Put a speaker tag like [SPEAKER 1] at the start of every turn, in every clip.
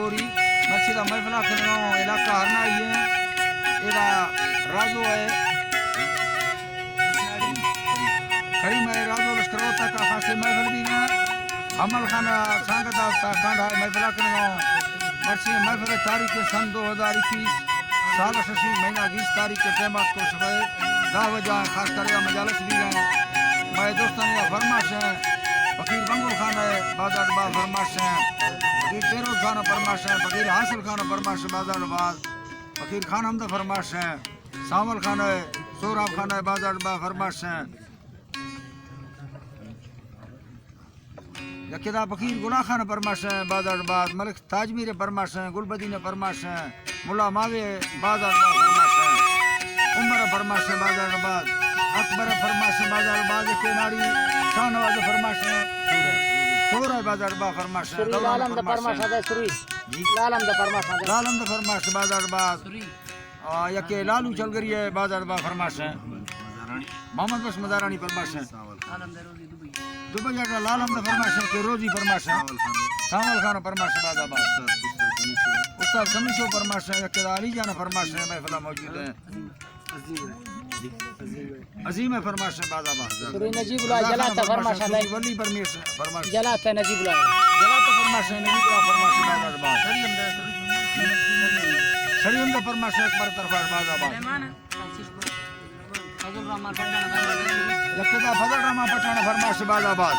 [SPEAKER 1] गोरी मस्जिद महफिला खनो इलाका हरना ही है एरा राजो है खड़ी में राजो लश्करोता का खासे महफिल भी है अमल खाना सांगता का कांडा महफिला खनो मस्जिद महफिल तारीख सन 2021 साल शशि महीना 20 तारीख के टेमात को सुबह 10 बजे खास कर मजालस भी हैं मैं दोस्तान या फरमाश है फकीर बंगुल खान है बाजार बाद फरमाश है फकीर फेरोज खान फरमाश है फकीर हासिल खान फरमाश बाजार बाद फकीर खान हमदा फरमाश है सावल खान है सोहराब खान है बाजार बाद फरमाश है यकिदा फकीर गुला खान फरमाश है बाजार बाद मलिक ताजमीर फरमाश है गुलबदीन फरमाश है मुला मावे बाजार बाद फरमाश है उमर फरमाश है बाजार बाद अकबर फरमाश है बाजार बाद के नारी शाहनवाज फरमाश है सोरा बाजार बाद फरमाश है
[SPEAKER 2] लालम द फरमाश है सुरी लालम द फरमाश
[SPEAKER 1] बाजार बाद यके लालू चल गई है बाजार बाद फरमाश है मोहम्मद बस मजारानी फरमाश है दुबई का लालम द फरमाश है के रोजी फरमाश है सावल खान फरमाश है बाजार बाद उस्ताद कमीशो फरमाश है यके अली जान फरमाश है महफिल मौजूद है अजीम है फरमाश है बाजाबाद
[SPEAKER 2] सुरी नजीबुल्लाह जलाता फरमाश है
[SPEAKER 1] वली परमेश फरमाश
[SPEAKER 2] जलाता नजीबुल्लाह
[SPEAKER 1] जलाता फरमाश है नजीबुल्लाह फरमाश है बाजाबाद शरीम दा फरमाश है अकबर तरफ बाजाबाद
[SPEAKER 2] फजल रहमान पठान
[SPEAKER 1] यकदा फजल रहमान पठान फरमाश है बाजाबाद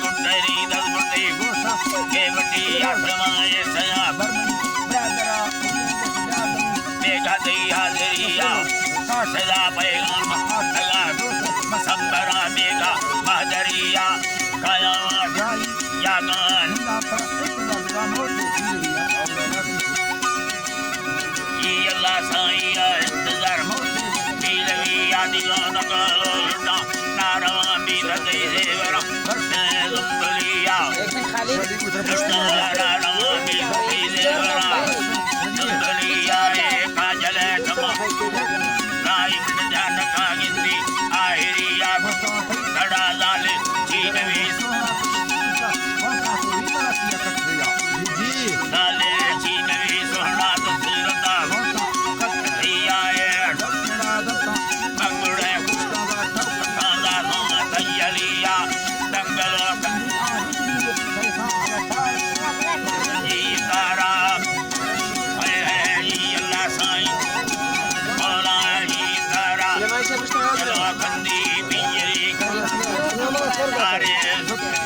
[SPEAKER 3] गुट्टरी दस गुट्टी के बटी आसमाए सया मेघा दैया दरिया सदा पैगाम सदा संबरा मेघा महदरिया काया यागान ये अल्लाह साईया इंतजार पीलवी आदिगान कालोना नारवा बीरते देवरा दुंबलिया कृष्ण नारवा बीरते देवरा दुंबलिया काजल तमा नाइम जान का गिंदी आहिरिया तड़ा लाले चीनवी लाले चीनवी सोहना दसरता कथरिया मंगुड़े खाना सोना तैयलिया दंगलो जी तारा अल्लाह साईं मौला जी तारा चलो कंदी पिंजरी तारे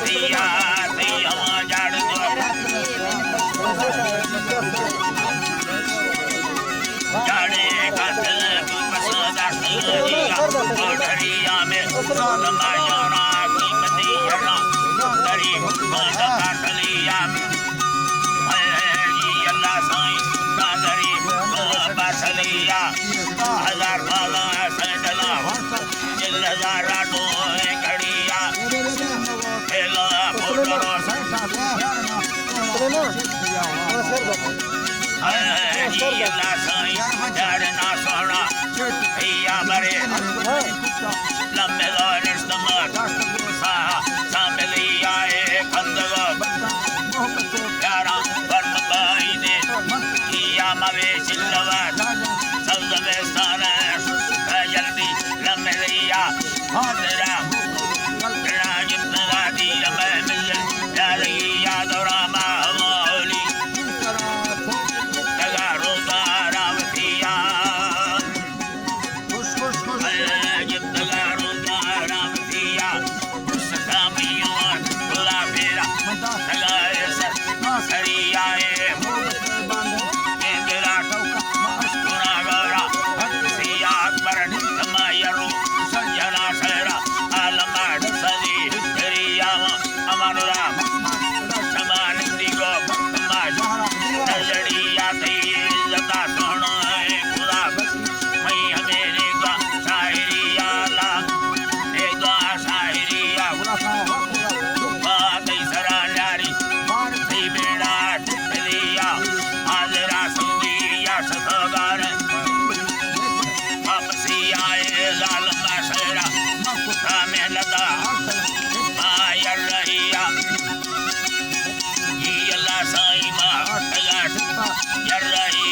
[SPEAKER 3] दिया दिया जाड़ दो जाड़े का दिल पसंदा दिया ओढ़रिया में नमाज़ोना कीमती जरा दरी माता काटलिया में अल्लाह साईं कादरी बासलिया हजार वाला सैदला दिल हजारा दो घड़िया खेला फोटो अल्लाह साईं जाड़ना सोना भैया बरे लम्बे दौर इस्तेमाल सामलिया खंदगा प्यारा वर्म बाई दे किया मवे चिल्लवाद सल्लमे साना जल्दी लम्बे दिया हाजरा राजिब नगादी लम्बे मिल जालिया दौरा माहौली तगारो दारावतिया राजिब तगारो दारावतिया सतामियों खुला फेरा तगारे सर सरिया केंद्रा टोका गौरा सिया अकबर तमायरू संजना सहरा आलमाड सदी दरिया अमरुरा समानंदी गो भक्तमाज नजरिया तेजता सोना खुदा मई हमेरे का शायरिया ला एगा शायरिया बात सरा नारी सी बेड़ा दिया हाजरा संगिया सतगार वापसी आए जालमा शहरा मकुता में लगा आयर रहिया ये अल्लाह साईं मा तगाश यर रही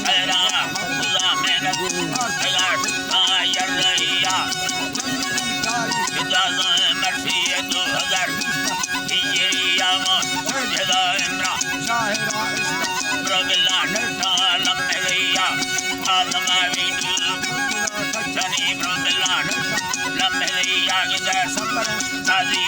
[SPEAKER 3] शहरा मकुता में लगा तगाश आयर रहिया इजाज़ मर्सी 2000 ये यामा जदा इमरा प्रबिला नटा लम्बे रहिया आलमा वीडू चनी प्रबिला लम्बे रहिया गिदा सबर साजी